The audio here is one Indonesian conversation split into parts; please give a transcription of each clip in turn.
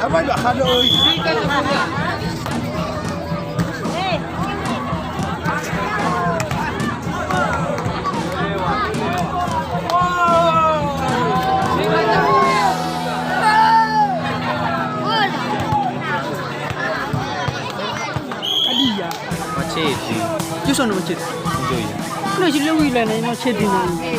Apa enggak ada oi? Adia. Maceti. Ci sono maceti. Gioia. Noi ci le willa nei maceti noi.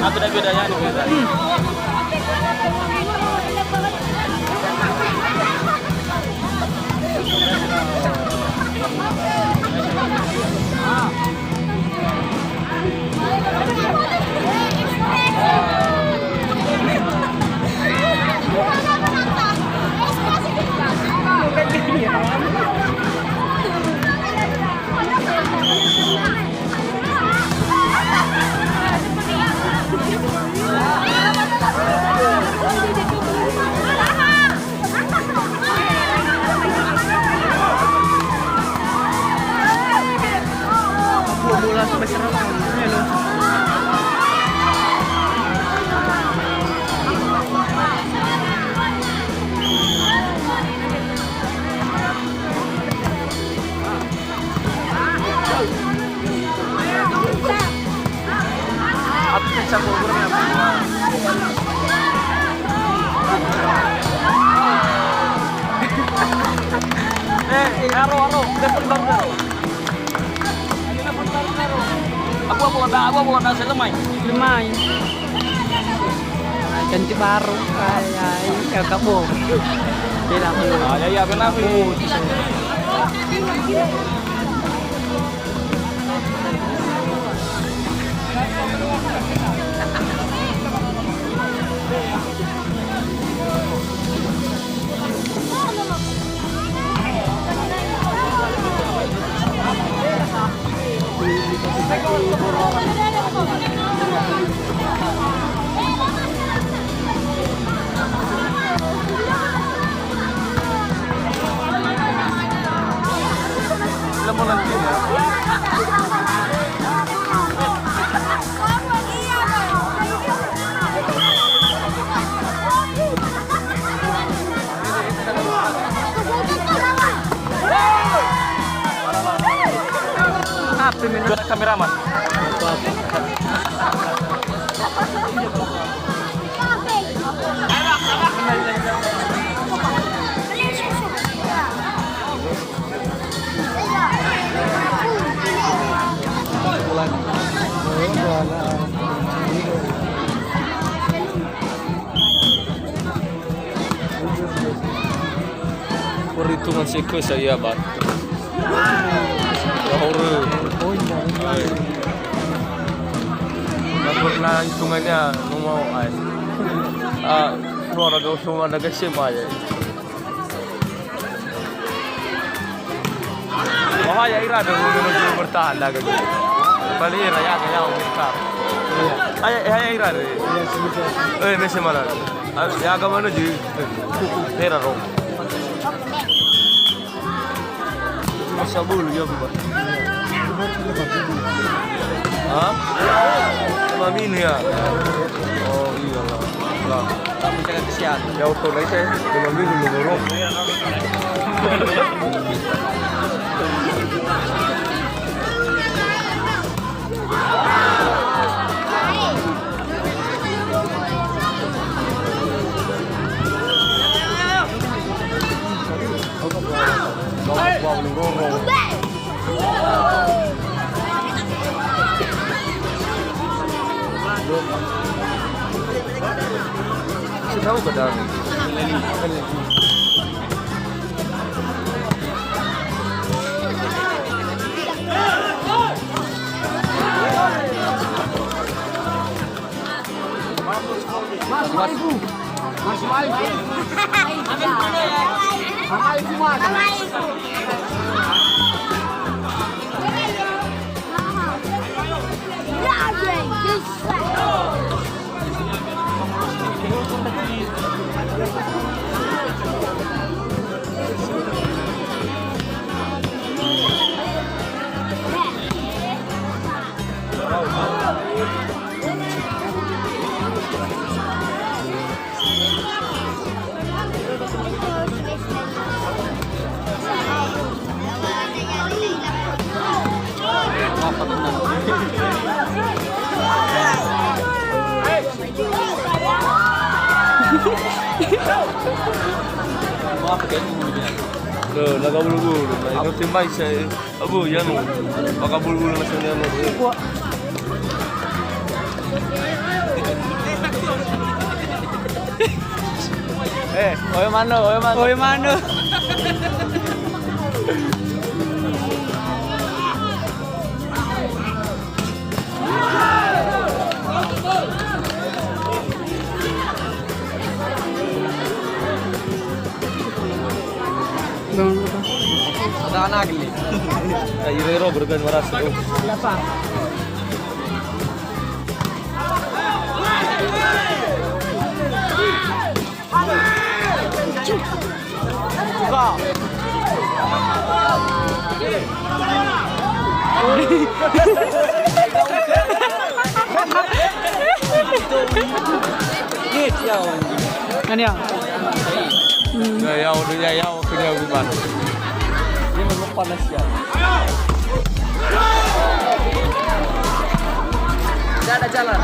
Ada bedanya nih beda. Aro, telepon baru. Abu ada selemai. Lemay. Ganti baru. Ay, kabo. Kailangan ko. Ya, benar. Juara kameraman. Perhitungan siklus saya bang. Pernah hitungannya mau suara kau semua ada kesim aja. Bahaya irada menuju bertahan dah gitu. Balik raya kaya Amerika. Ayah irada. Masih mana? Ya kamu menuju Teraro. Masa bulu ya bukan? Hah? Mami ini ya? Oh iyalah. Lah, kamu jaga kesehatan. Ya auto lah saya. Mami dulu dorong. Tahu benar. Loh, naga bulu-bulu. Ikaw timbay siya. Abo, yan o. Baka bulu-bulu na siya niya. Oye mano. Ada anak ini. Iro bergan waras itu. Siapa? Ano yan? Yayaw punya bukan. Ini memang panas ya. Tidak ada jalan.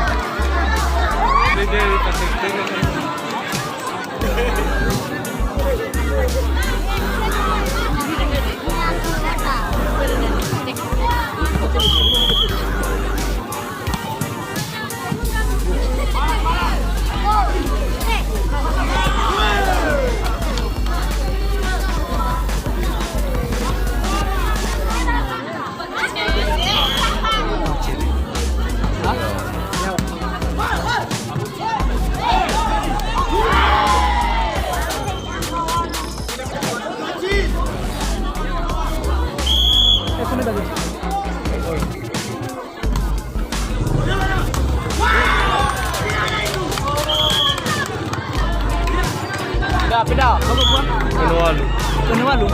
Peda. Kamu buat? Kenualu. Kenapa lu?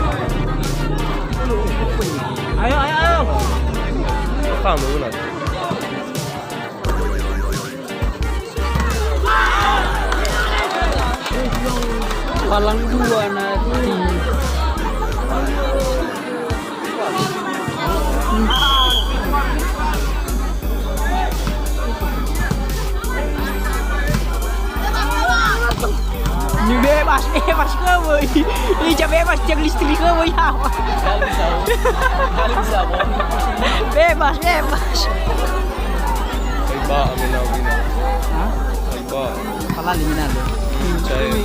Ayo. Kamu ulang. Palang dua nanti. Ini bebas ke boy. Ini bebas jangan listrik ke boy ya. Bebas. Iba, amina. Hah? Iba. Halal ini nalo. Cai.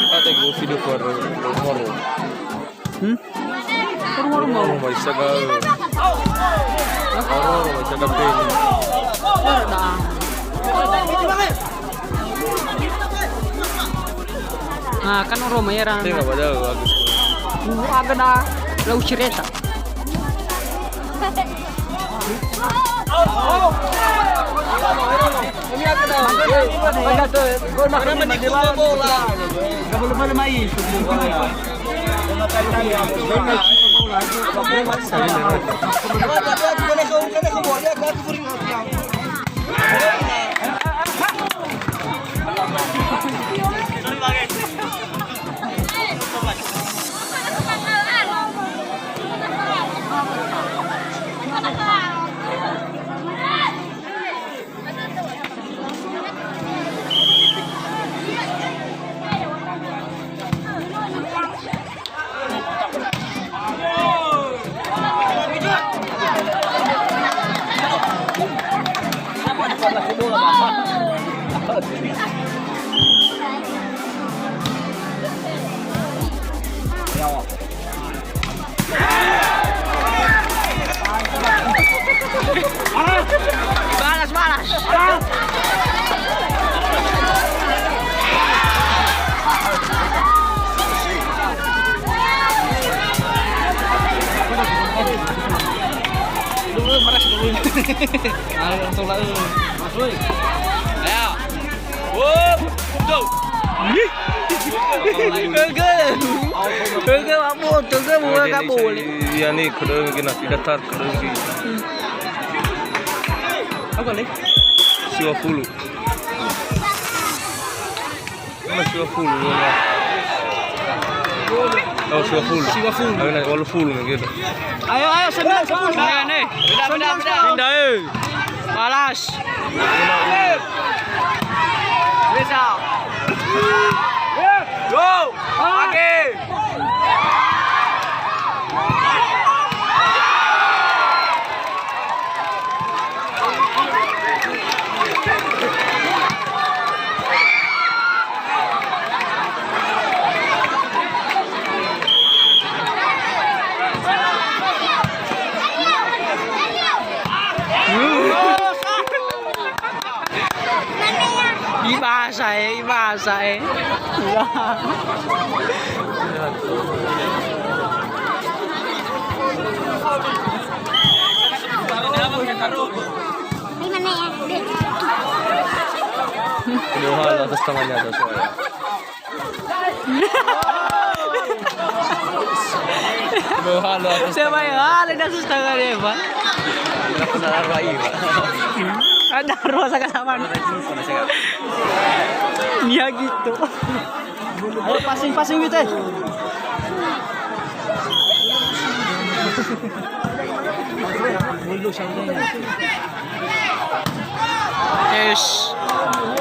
Kata gue video per rumah. Rumah bisa ke. Orang bisa ke peni. Nah, kan Roma ya ran. Tengah pada bagus. Agak dah lau cerita. Ini aku dah. Banyak tu. Kau nak mandi bola. Kau belum mana main. Balas. Langsung lah. Masuk. Ayo. Wup. Go. Ke apa? Ke buat kamu boleh. Iya nih, kalau mungkin nasi datar, kalau mungkin. Apa nih? Siwa fulu. Mana siwa fulu? Oh, siwa fulu. Ayo nak, walau fulu mungkin. Ayo 9 10. Nih. Beda. Pindah eh. Balas. Bisa. Go. Oke. Ibasa eh. Kinuha atas tangannya atas saya. Kinuha atas. Siapa ya? Ada atas tangannya, Pak. Ada arwah sa kasama. Niya gitu. Ayo passing gitu eh.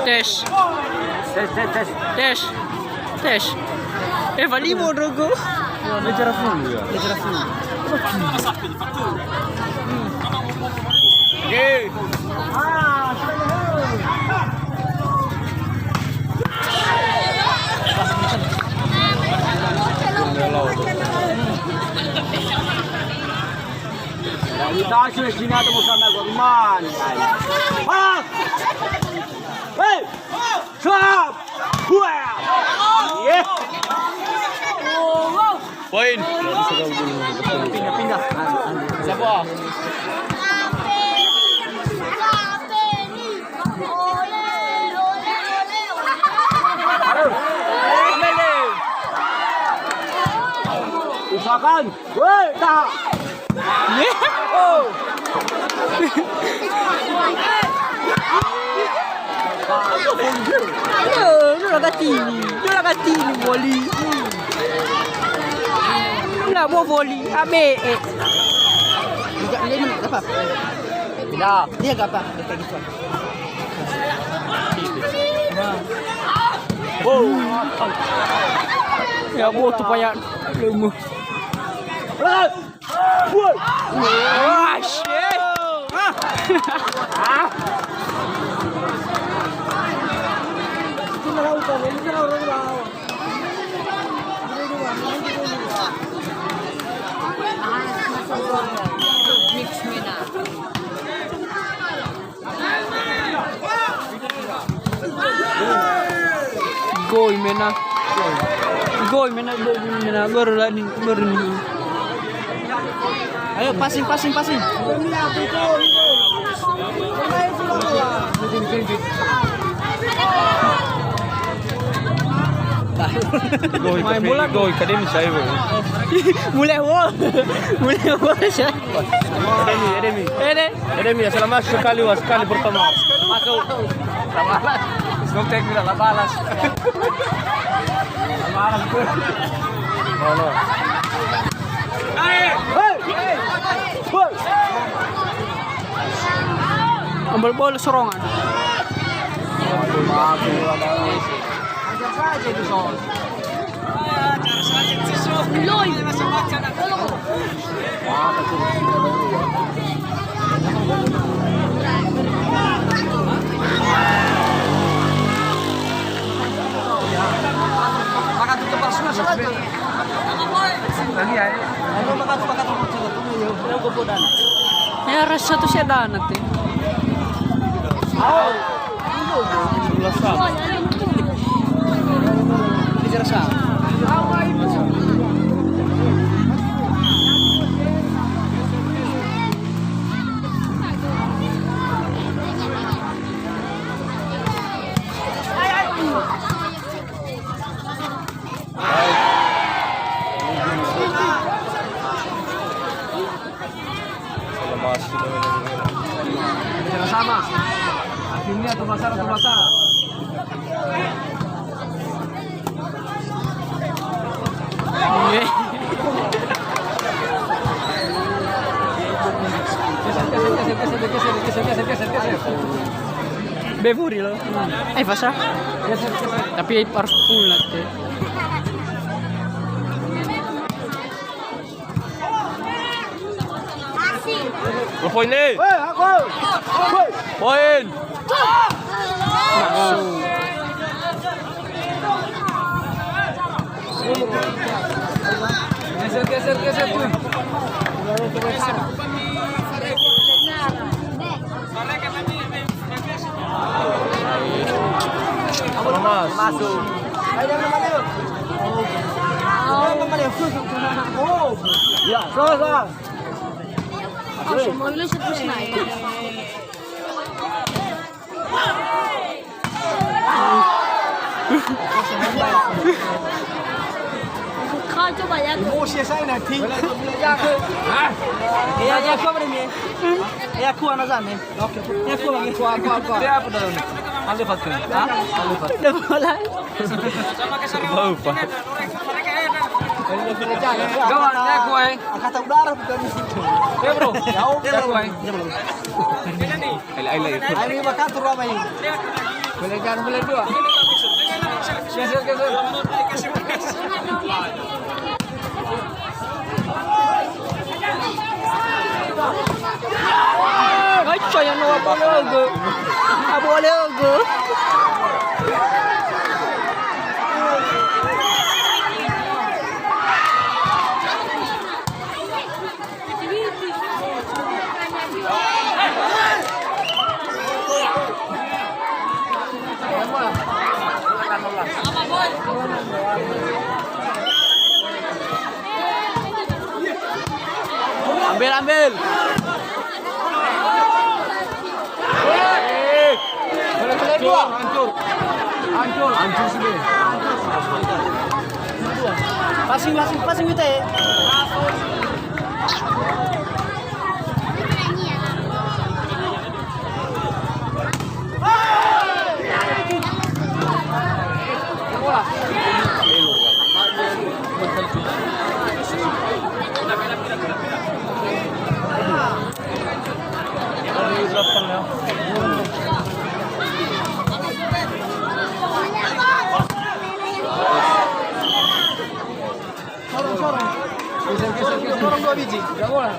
Tes. Valimo drogo. Leggera full ya. Leggera full. Sige. Taas yung sinato mo sana Gorman. Ah! Hey! Stop! Yeah! Poin. Pindah. Siapa? Usahakan. Woi, tak. Oh. Lu ragazzini voli. Una buon voli. Abe. Dia mana apa? Tidak. Dia apa? Dia gitu. Oh. Ya buat supaya lemu. Wah, shit. Goy mena. Baru ni. Ayo passing. Main bola gol kadang saya. Mulai siya. Edemi, asal masuk sekali pertama. Masuk. Balas. Soktek bila balas. Balas. No. Ambil bola serongan. Ya rasa satu sedan nanti. Bicara sah. Sama. Akhirnya atau basah. Bevuri lo. Basah. Tapi harus full nanti. Poin ni. Aku. Poin. Geser tu. Masuk. Ya, selesai. Mogli się tu znajdzie. Coba ya. Musia saya nanti. Ya aku apa ni? Ya aku anak sana. Okey. Ya aku lagi. Aku. Dia apa dah ni? Alifat kan? Alifat. Dah mulai. Bau pa. Kawan, aku angkatan udara bukan di situ. Ya bro, jauh bro. Ai. Ini makan turun apa ini? Boleh dua. Geser. Apa yang nak boleh ke? Apa boleh ke? Ambil. Hancur sudah. Passing kita. Sorong 2 biji. Enggak boleh.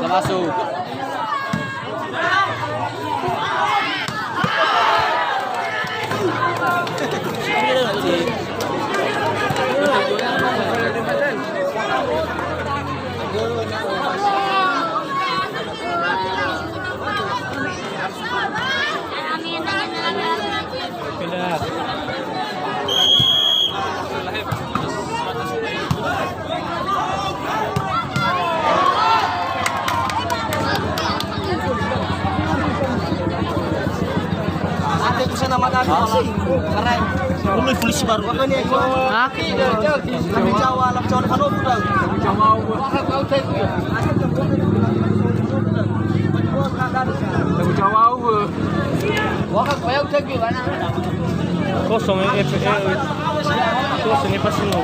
Masuk. Nama keren. Mulai polisi baru. Hah? Kami Jawa alam Jawa kan udah. Jawa. Kosong ini pasti nggak.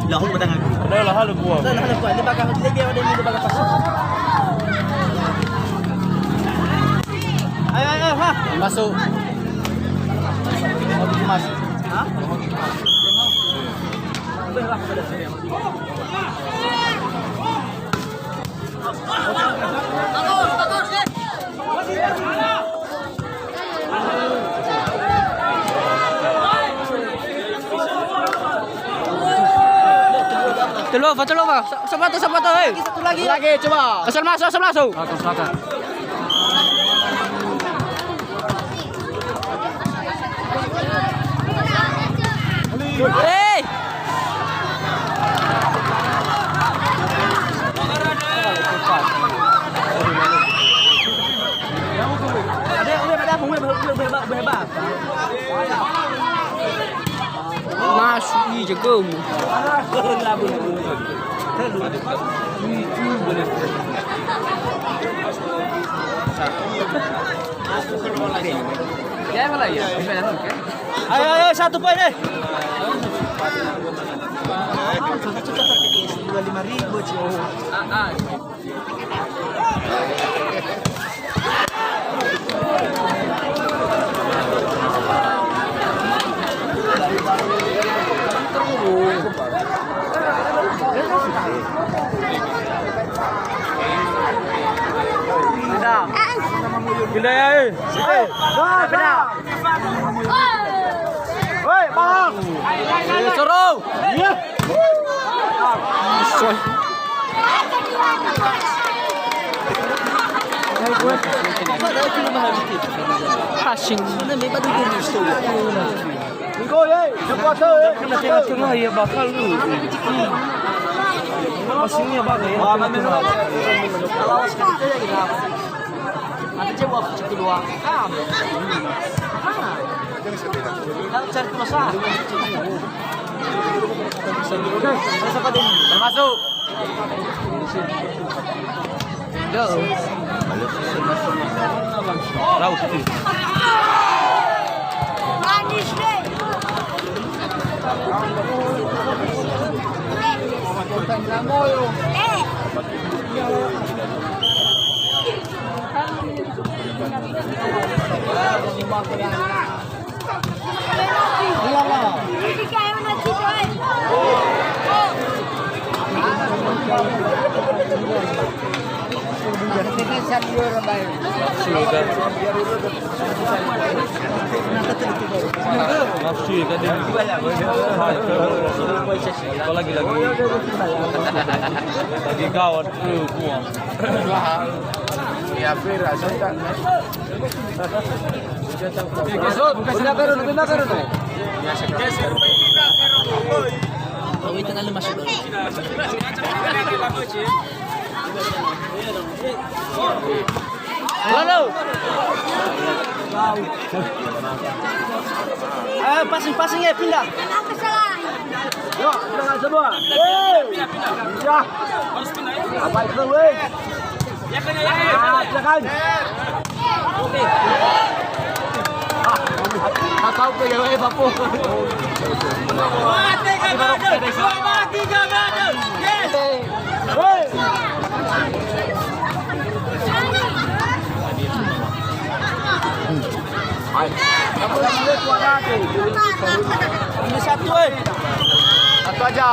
Lahul badang. Lah halu buah. Ini bakal lagi ada ini bakal pas. Ayo, ha. Masuk. Mau dikemas. Hah? Mau dikemas. Berlah pada saya. Bagus. Telur. Sepatu. Satu lagi, coba. Asal masuk. Atas selatan. Hey! Masih jago. Ayo, 1 poin deh. 25.000 cuy. Pindah ya. Pindah. Woi, bang. Suruh. Iya. Passing. Gol eh. Cepat eh. Kena tengah ya bakal lu. Passingnya bagus ya. Awas kita ya kita. Nanti coba cek dua. Cari peluang. Termasuk. Go. Raus itu. Manis deh. Hindi kaya mo na dito eh. Nafsu ka din. Ito lagi. Lagi kawan kuang. Ya, pera, santa. Passing ya, pindah. Ano kesalahan? Yuk, pindah semua. Pindah. Harus pindah ya. Apa itu, weh? Ya kan. Oke. Tahu ke ya, weh, Bapu. Mati gagada. Yes. Weh. Ini satu, weh. Satu aja.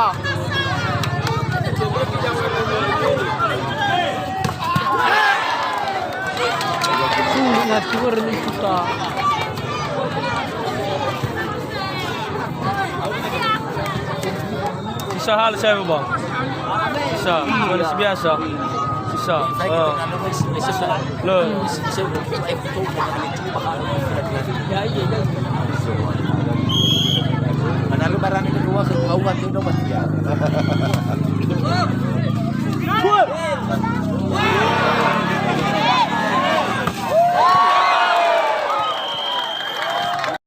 Ngatur ni kita. Sisa hal saya bang. Sisa, kondisi biasa. Sisa. Loh. Manalo barang itu dua ke kau itu nomor 3.